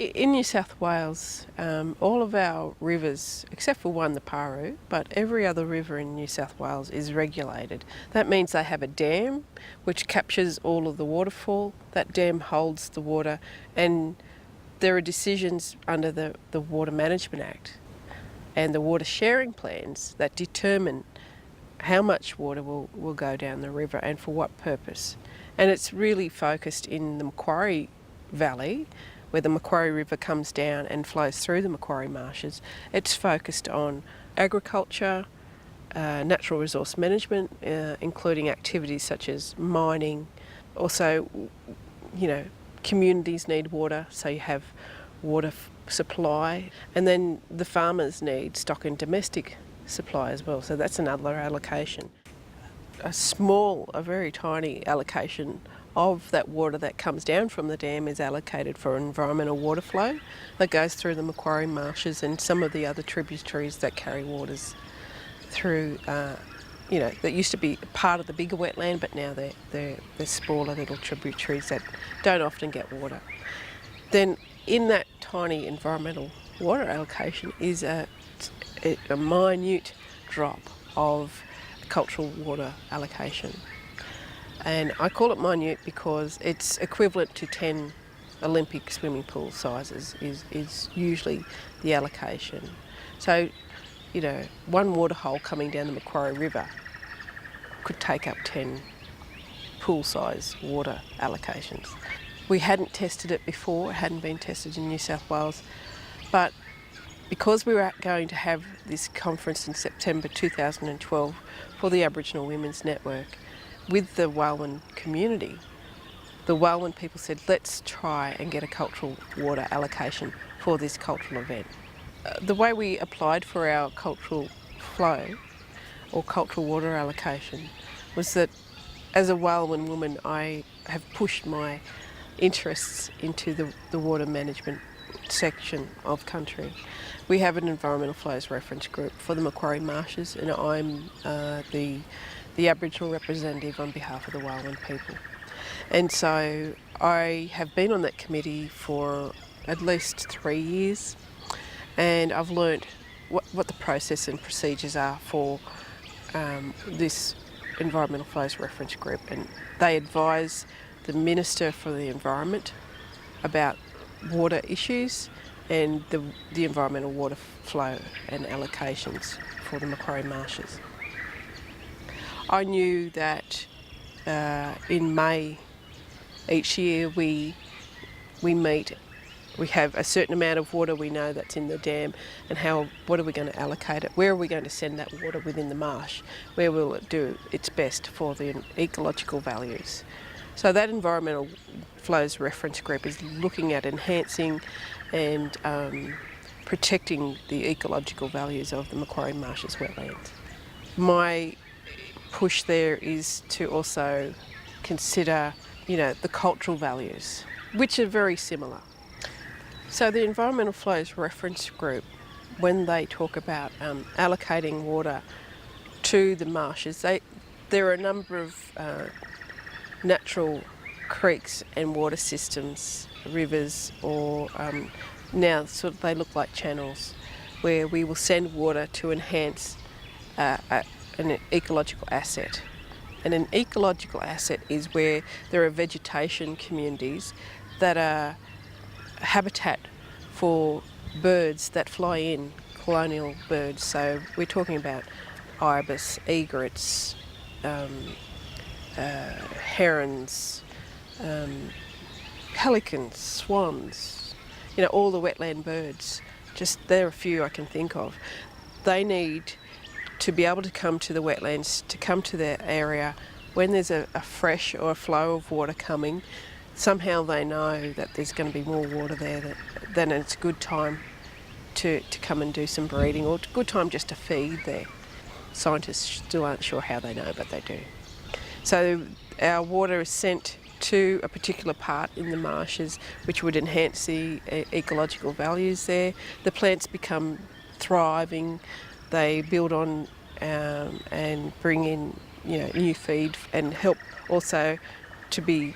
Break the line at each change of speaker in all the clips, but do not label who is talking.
In New South Wales, all of our rivers, except for one, the Paru, but every other river in New South Wales is regulated. That means they have a dam which captures all of the waterfall. That dam holds the water, and there are decisions under the Water Management Act and the water sharing plans that determine how much water will go down the river and for what purpose. And it's really focused in the Macquarie Valley, where the Macquarie River comes down and flows through the Macquarie Marshes. It's focused on agriculture, natural resource management, including activities such as mining. Also, communities need water, so you have water supply. And then the farmers need stock and domestic supply as well, so that's another allocation. A very tiny allocation of that water that comes down from the dam is allocated for environmental water flow that goes through the Macquarie Marshes and some of the other tributaries that carry waters through, that used to be part of the bigger wetland, but now they're smaller little tributaries that don't often get water. Then in that tiny environmental water allocation is a minute drop of cultural water allocation. And I call it minute because it's equivalent to 10 Olympic swimming pool sizes is usually the allocation. So, one water hole coming down the Macquarie River could take up 10 pool-size water allocations. We hadn't tested it before, it hadn't been tested in New South Wales, but because we were going to have this conference in September 2012 for the Aboriginal Women's Network with the Walwyn community, the Walwyn people said, let's try and get a cultural water allocation for this cultural event. The way we applied for our cultural flow or cultural water allocation was that as a Walwyn woman, I have pushed my interests into the water management section of country. We have an environmental flows reference group for the Macquarie Marshes, and I'm the Aboriginal representative on behalf of the Walwyn people. And so I have been on that committee for at least 3 years, and I've learnt what the process and procedures are for this environmental flows reference group, and they advise the Minister for the Environment about water issues and the environmental water flow and allocations for the Macquarie Marshes. I knew that in May each year we have a certain amount of water we know that's in the dam, and what are we going to allocate it? Where are we going to send that water within the marsh? Where will it do its best for the ecological values? So that environmental flows reference group is looking at enhancing and protecting the ecological values of the Macquarie Marshes wetlands. My push there is to also consider, the cultural values, which are very similar. So the Environmental Flows Reference Group, when they talk about allocating water to the marshes, there are a number of natural creeks and water systems, rivers, or now they look like channels, where we will send water to enhance an ecological asset. And an ecological asset is where there are vegetation communities that are habitat for birds that fly in, colonial birds. So we're talking about ibis, egrets, herons, pelicans, swans, all the wetland birds. There are a few I can think of. They need to be able to come to the wetlands, to come to their area when there's a fresh or a flow of water coming. Somehow they know that there's going to be more water there, then it's a good time to come and do some breeding, or a good time just to feed there. Scientists still aren't sure how they know, but they do. So our water is sent to a particular part in the marshes which would enhance the ecological values there. The plants become thriving, they build on and bring in new feed and help also to be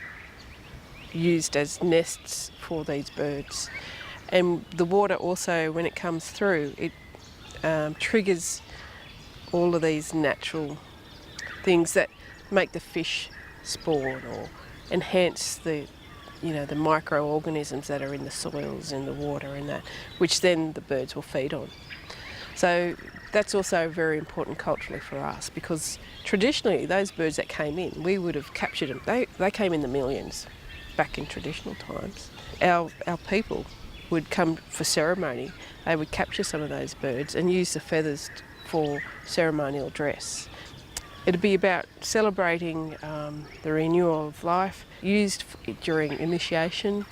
used as nests for these birds. And the water also, when it comes through, it triggers all of these natural things that make the fish spawn or enhance the microorganisms that are in the soils, in the water and that, which then the birds will feed on. So that's also very important culturally for us, because traditionally those birds that came in, we would have captured them. They came in the millions back in traditional times. Our people would come for ceremony. They would capture some of those birds and use the feathers for ceremonial dress. It'd be about celebrating the renewal of life, used during initiation,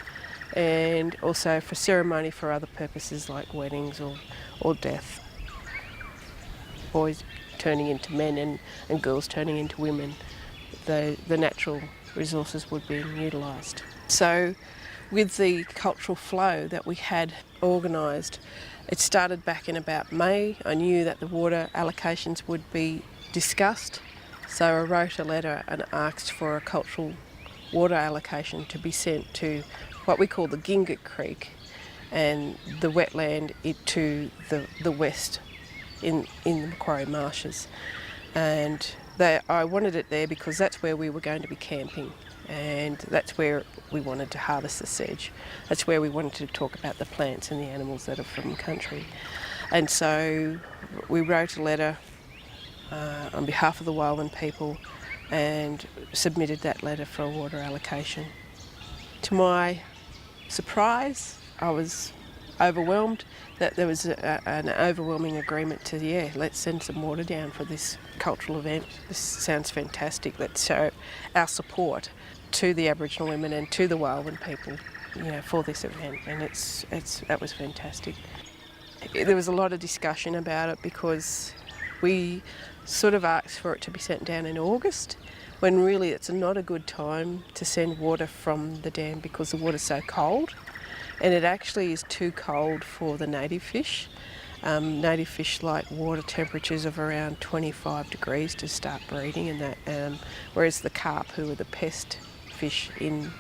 and also for ceremony for other purposes like weddings or death. Boys turning into men and girls turning into women. The natural resources would be utilised. So with the cultural flow that we had organised, it started back in about May. I knew that the water allocations would be discussed, so I wrote a letter and asked for a cultural water allocation to be sent to what we call the Gingit Creek and the wetland to the west in the Macquarie Marshes. And I wanted it there because that's where we were going to be camping, and that's where we wanted to harvest the sedge. That's where we wanted to talk about the plants and the animals that are from country. And so we wrote a letter on behalf of the Wildland people and submitted that letter for a water allocation. To my surprise, I was overwhelmed that there was an overwhelming agreement to, let's send some water down for this cultural event. This sounds fantastic. Let's show our support to the Aboriginal women and to the Wildland people, for this event. And that was fantastic. There was a lot of discussion about it because we sort of asked for it to be sent down in August, when really it's not a good time to send water from the dam because the water's so cold. And it actually is too cold for the native fish. Native fish like water temperatures of around 25 degrees to start breeding, and that, whereas the carp, who are the pest fish in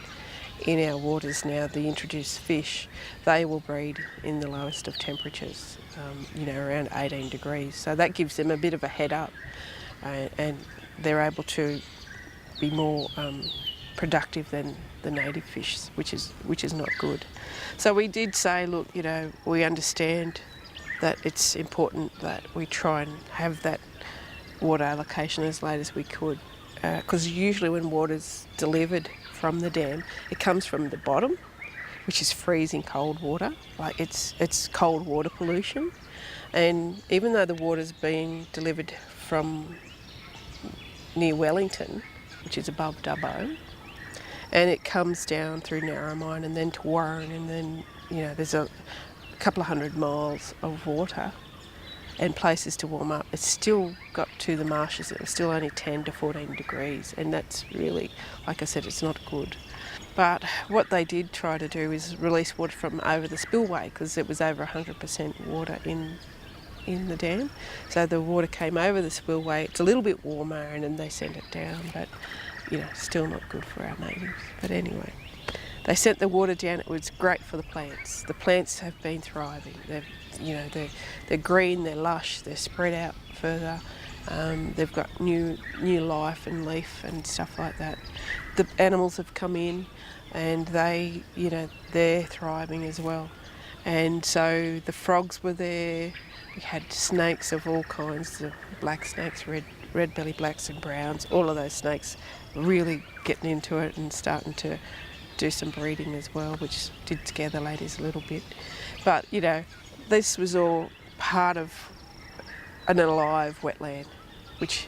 our waters now, the introduced fish, they will breed in the lowest of temperatures, around 18 degrees. So that gives them a bit of a head up, and they're able to be more productive than the native fish, which is not good. So we did say, look, we understand that it's important that we try and have that water allocation as late as we could, because usually when water's delivered from the dam, it comes from the bottom, which is freezing cold water. Like it's cold water pollution, and even though the water's being delivered from near Wellington, which is above Dubbo, and it comes down through Narromine and then to Warren, and then there's a couple of 100 miles of water and places to warm up. It's still got to the marshes. It was still only 10 to 14 degrees, and that's really, like I said, it's not good. But what they did try to do is release water from over the spillway, because it was over 100% water in the dam. So the water came over the spillway. It's a little bit warmer, and then they sent it down, but still not good for our natives. But anyway, they sent the water down. It was great for the plants. The plants have been thriving. They're green, they're lush, they're spread out further. They've got new life and leaf and stuff like that. The animals have come in, and they're thriving as well. And so the frogs were there. We had snakes of all kinds, of black snakes, red belly blacks and browns. All of those snakes really getting into it and starting to do some breeding as well, which did scare the ladies a little bit. But this was all part of an alive wetland, which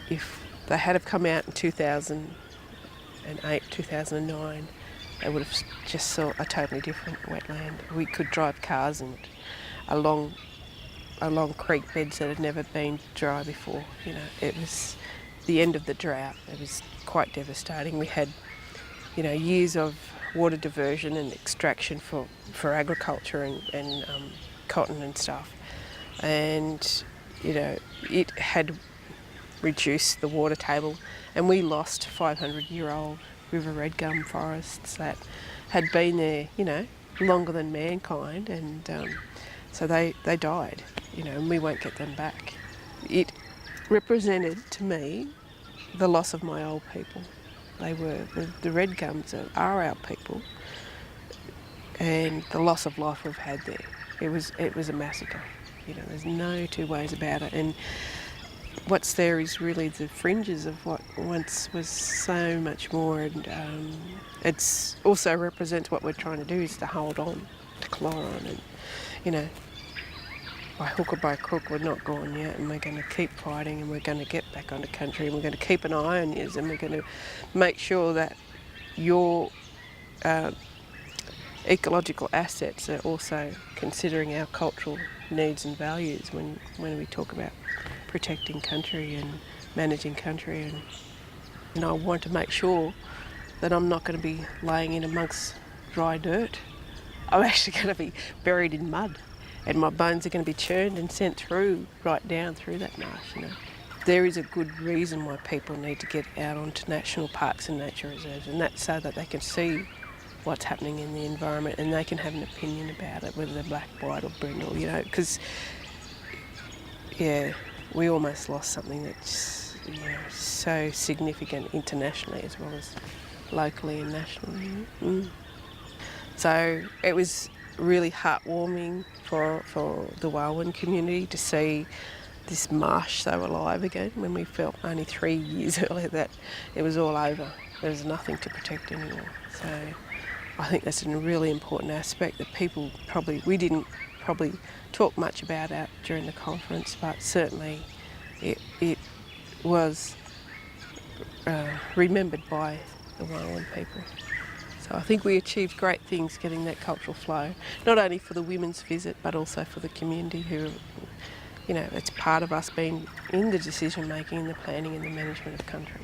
if they had have come out in 2008, 2009, they would have just saw a totally different wetland. We could drive cars and along creek beds that had never been dry before. It was the end of the drought. It was quite devastating. We had years of water diversion and extraction for agriculture and cotton and stuff, and it had reduced the water table, and we lost 500-year-old river red gum forests that had been there longer than mankind, and so they died, and we won't get them back. It represented to me the loss of my old people. They were the red gums are our people, and the loss of life we've had there. It was a massacre. There's no two ways about it. And what's there is really the fringes of what once was so much more, and it's also represents what we're trying to do, is to hold on, to claw on, and by hook or by crook, we're not gone yet, and we're going to keep fighting, and we're going to get back onto country, and we're going to keep an eye on you, and we're going to make sure that your ecological assets are also considering our cultural needs and values when we talk about protecting country and managing country. And I want to make sure that I'm not going to be laying in amongst dry dirt. I'm actually going to be buried in mud, and my bones are going to be churned and sent right down through that marsh. There is a good reason why people need to get out onto national parks and nature reserves, and that's so that they can see what's happening in the environment, and they can have an opinion about it, whether they're black, white or brindle, because we almost lost something that's so significant internationally as well as locally and nationally. So it was really heartwarming for the Walwyn community to see this marsh so alive again, when we felt only 3 years earlier that it was all over. There was nothing to protect anymore. So I think that's a really important aspect that we didn't probably talk much about out during the conference, but certainly it was remembered by the Walwyn people. So I think we achieved great things getting that cultural flow, not only for the women's visit, but also for the community who, it's part of us being in the decision making and the planning and the management of country.